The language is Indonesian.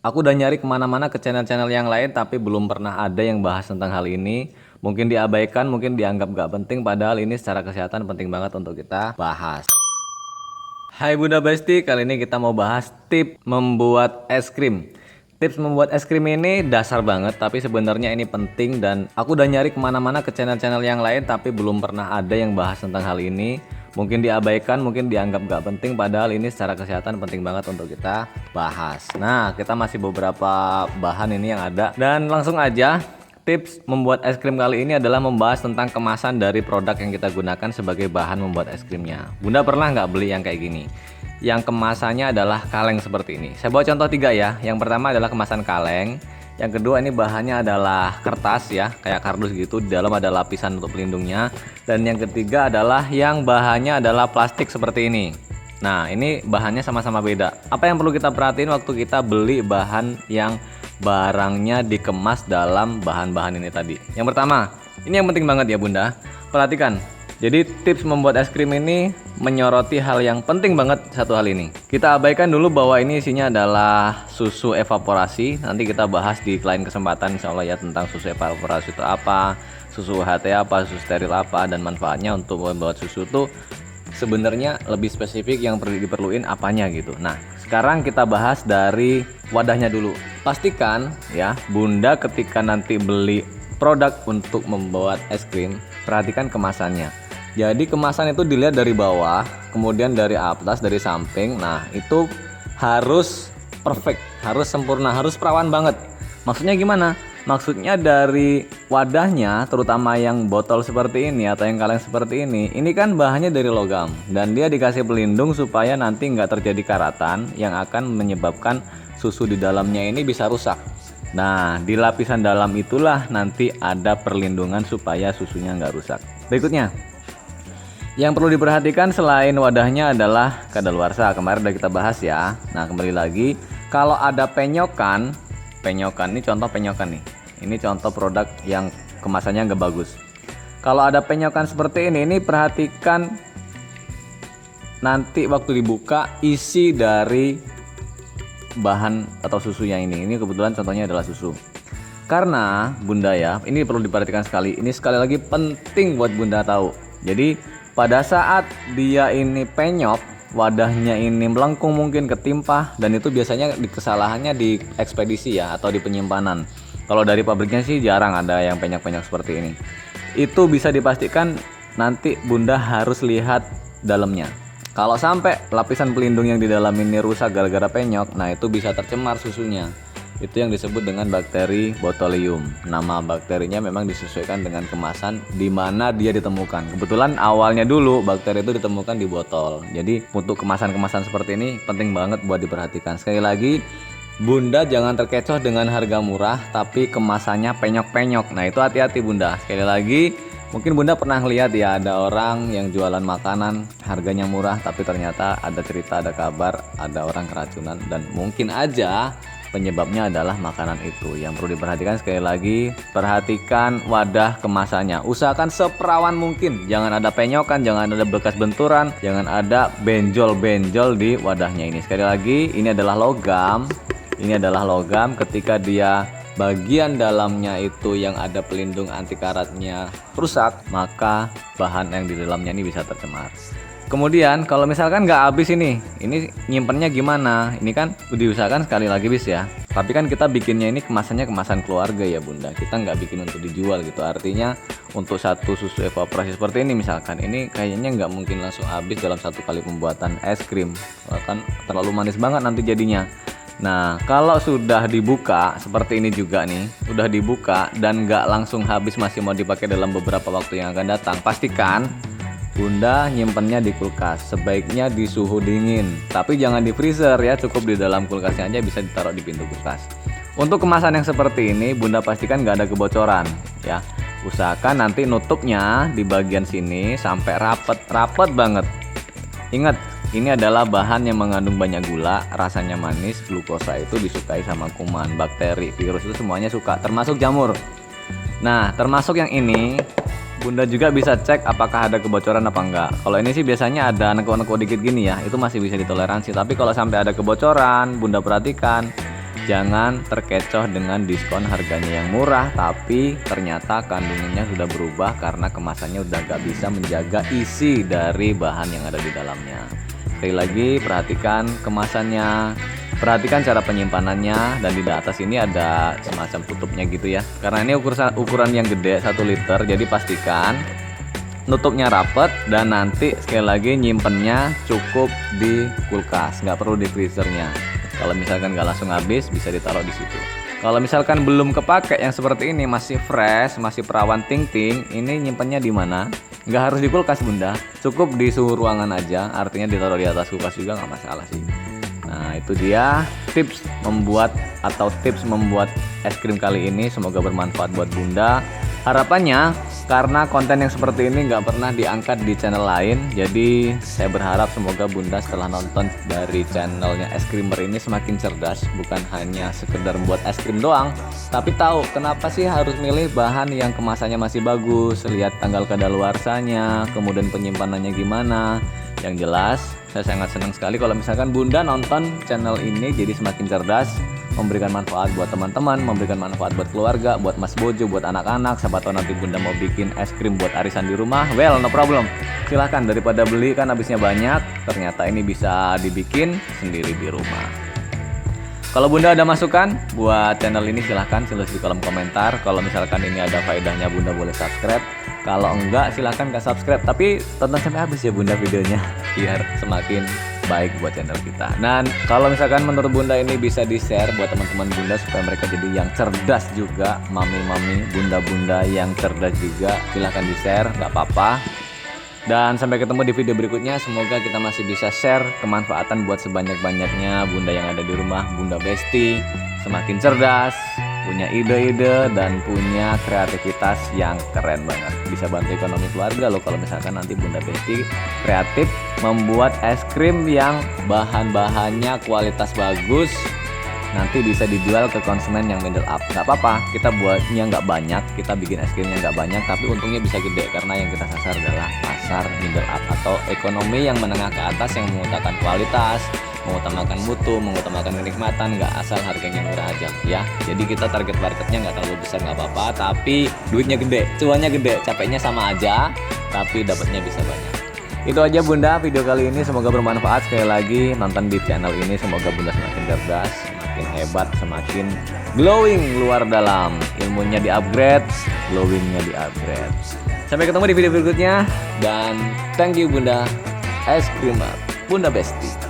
Aku udah nyari kemana-mana ke channel-channel yang lain tapi belum pernah ada yang bahas tentang hal ini. Mungkin diabaikan, mungkin dianggap gak penting, padahal ini secara kesehatan penting banget untuk kita bahas. Hai Bunda Besti, kali ini kita mau bahas tips membuat es krim. Tips membuat es krim ini dasar banget, tapi sebenarnya ini penting dan aku udah nyari kemana-mana ke channel-channel yang lain tapi belum pernah ada yang bahas tentang hal ini. Mungkin diabaikan, mungkin dianggap gak penting, padahal ini secara kesehatan penting banget untuk kita bahas. Nah, kita masih beberapa bahan ini yang ada dan langsung aja. Tips membuat es krim kali ini adalah membahas tentang kemasan dari produk yang kita gunakan sebagai bahan membuat es krimnya. Bunda pernah nggak beli yang kayak gini? Yang kemasannya adalah kaleng seperti ini. Saya bawa contoh 3 ya. Yang pertama adalah kemasan kaleng. Yang kedua ini bahannya adalah kertas ya, kayak kardus gitu. Di dalam ada lapisan untuk pelindungnya. Dan yang ketiga adalah yang bahannya adalah plastik seperti ini. Nah, ini bahannya sama-sama beda. Apa yang perlu kita perhatiin waktu kita beli bahan yang barangnya dikemas dalam bahan-bahan ini tadi? Yang pertama, ini yang penting banget ya Bunda. Perhatikan. Jadi tips membuat es krim ini menyoroti hal yang penting banget, satu hal ini. Kita abaikan dulu bahwa ini isinya adalah susu evaporasi. Nanti kita bahas di lain kesempatan insya Allah ya tentang susu evaporasi itu apa, susu UHT apa, susu steril apa, dan manfaatnya untuk membuat susu itu sebenarnya lebih spesifik yang perlu diperluin apanya gitu. Nah, sekarang kita bahas dari wadahnya dulu. Pastikan ya Bunda ketika nanti beli produk untuk membuat es krim, perhatikan kemasannya. Jadi kemasan itu dilihat dari bawah, kemudian dari atas, dari samping. Nah, itu harus perfect, harus sempurna, harus perawan banget. Maksudnya gimana? Maksudnya dari wadahnya, terutama yang botol seperti ini atau yang kaleng seperti ini kan bahannya dari logam dan dia dikasih pelindung supaya nanti nggak terjadi karatan yang akan menyebabkan susu di dalamnya ini bisa rusak. Nah, di lapisan dalam itulah nanti ada perlindungan supaya susunya nggak rusak. Berikutnya, yang perlu diperhatikan selain wadahnya adalah kadaluarsa. Kemarin udah kita bahas ya. Nah, kembali lagi, kalau ada penyokan ini contoh penyokan nih. Ini contoh produk yang kemasannya nggak bagus. Kalau ada penyokan seperti ini perhatikan nanti waktu dibuka isi dari bahan atau susunya ini. Ini kebetulan contohnya adalah susu. Karena Bunda ya, ini perlu diperhatikan sekali. Ini sekali lagi penting buat Bunda tahu. Jadi pada saat dia ini penyok, wadahnya ini melengkung mungkin ketimpah, dan itu biasanya kesalahannya di ekspedisi ya atau di penyimpanan. Kalau dari pabriknya sih jarang ada yang penyok-penyok seperti ini. Itu bisa dipastikan nanti Bunda harus lihat dalamnya. Kalau sampai lapisan pelindung yang di dalam ini rusak gara-gara penyok, nah itu bisa tercemar susunya. Itu yang disebut dengan bakteri botulium. Nama bakterinya memang disesuaikan dengan kemasan di mana dia ditemukan. Kebetulan awalnya dulu bakteri itu ditemukan di botol. Jadi untuk kemasan-kemasan seperti ini penting banget buat diperhatikan. Sekali lagi, Bunda jangan terkecoh dengan harga murah tapi kemasannya penyok-penyok. Nah, itu hati-hati Bunda. Sekali lagi, mungkin Bunda pernah lihat ya ada orang yang jualan makanan harganya murah tapi ternyata ada cerita, ada kabar, ada orang keracunan dan mungkin aja penyebabnya adalah makanan itu. Yang perlu diperhatikan sekali lagi, perhatikan wadah kemasannya. Usahakan seperawan mungkin. Jangan ada penyokan, jangan ada bekas benturan, jangan ada benjol-benjol di wadahnya ini. Sekali lagi, ini adalah logam. Ini adalah logam. Ketika dia bagian dalamnya itu yang ada pelindung anti karatnya rusak, maka bahan yang di dalamnya ini bisa tercemar. Kemudian kalau misalkan nggak habis ini nyimpennya gimana? Ini kan diusahakan sekali lagi bis ya. Tapi kan kita bikinnya ini kemasannya kemasan keluarga ya Bunda. Kita nggak bikin untuk dijual gitu. Artinya untuk satu susu evaporasi seperti ini misalkan, ini kayaknya nggak mungkin langsung habis dalam satu kali pembuatan es krim. Kan terlalu manis banget nanti jadinya. Nah, kalau sudah dibuka seperti ini juga nih, udah dibuka dan nggak langsung habis, masih mau dipakai dalam beberapa waktu yang akan datang, pastikan Bunda nyimpennya di kulkas, sebaiknya di suhu dingin, tapi jangan di freezer ya, cukup di dalam kulkasnya aja, bisa ditaruh di pintu kulkas. Untuk kemasan yang seperti ini, Bunda pastikan nggak ada kebocoran ya. Usahakan nanti nutupnya di bagian sini sampai rapet banget. Ingat, ini adalah bahan yang mengandung banyak gula, rasanya manis, glukosa itu disukai sama kuman, bakteri, virus itu semuanya suka, termasuk jamur. Nah, termasuk yang ini Bunda juga bisa cek apakah ada kebocoran apa enggak. Kalau ini sih biasanya ada neko-neko dikit gini ya, itu masih bisa ditoleransi. Tapi kalau sampai ada kebocoran, Bunda perhatikan Jangan terkecoh dengan diskon harganya yang murah, tapi ternyata kandungannya sudah berubah karena kemasannya udah gak bisa menjaga isi dari bahan yang ada di dalamnya. Sekali lagi, perhatikan kemasannya, perhatikan cara penyimpanannya, dan di atas ini ada semacam tutupnya gitu ya. Karena ini ukuran yang gede 1 liter, jadi pastikan nutupnya rapet, dan nanti sekali lagi nyimpennya cukup di kulkas, nggak perlu di freezernya. Kalau misalkan nggak langsung habis, bisa ditaruh di situ. Kalau misalkan belum kepake yang seperti ini, masih fresh, masih perawan ting-ting, ini nyimpennya di mana? Nggak harus di kulkas bunda, cukup di suhu ruangan aja, artinya ditaruh di atas kulkas juga nggak masalah sih. Nah itu dia tips membuat es krim kali ini, semoga bermanfaat buat bunda. Harapannya karena konten yang seperti ini nggak pernah diangkat di channel lain, jadi saya berharap semoga bunda setelah nonton dari channelnya Es Krimer ini semakin cerdas, bukan hanya sekedar membuat es krim doang, tapi tahu kenapa sih harus milih bahan yang kemasannya masih bagus, lihat tanggal kadaluarsanya, kemudian penyimpanannya gimana. Yang jelas saya sangat senang sekali kalau misalkan bunda nonton channel ini, jadi semakin cerdas, memberikan manfaat buat teman-teman, memberikan manfaat buat keluarga, buat mas bojo, buat anak-anak. Siapa tahu nanti bunda mau bikin es krim buat arisan di rumah, well no problem, silahkan, daripada beli kan habisnya banyak, ternyata ini bisa dibikin sendiri di rumah. Kalau bunda ada masukan buat channel ini, silahkan tulis di kolom komentar. Kalau misalkan ini ada faedahnya, bunda boleh subscribe. Kalau enggak, silahkan gak subscribe, tapi tonton sampai habis ya bunda videonya, biar semakin baik buat channel kita. Dan kalau misalkan menurut bunda ini bisa di share buat teman-teman bunda supaya mereka jadi yang cerdas juga, mami-mami, bunda-bunda yang cerdas juga, silahkan di share, gak apa-apa. Dan sampai ketemu di video berikutnya, semoga kita masih bisa share kemanfaatan buat sebanyak-banyaknya bunda yang ada di rumah. Bunda Besti semakin cerdas, punya ide-ide dan punya kreativitas yang keren banget, bisa bantu ekonomi keluarga loh kalau misalkan nanti Bunda Besti kreatif membuat es krim yang bahan-bahannya kualitas bagus, nanti bisa dijual ke konsumen yang middle up. Nggak apa-apa, kita buatnya nggak banyak, kita bikin es krimnya nggak banyak, tapi untungnya bisa gede karena yang kita sasar adalah pasar middle up atau ekonomi yang menengah ke atas, yang mengutamakan kualitas, mengutamakan mutu, mengutamakan kenikmatan, nggak asal harganya murah aja ya. Jadi kita target marketnya nggak terlalu besar, nggak apa-apa, tapi duitnya gede, cuannya gede, capeknya sama aja, tapi dapatnya bisa banyak. Itu aja bunda video kali ini, semoga bermanfaat. Sekali lagi nonton di channel ini, semoga bunda semakin cerdas, semakin hebat, semakin glowing luar dalam, ilmunya di upgrade, glowingnya di upgrade. Sampai ketemu di video berikutnya, dan thank you bunda Es Krimer, Bunda Besti.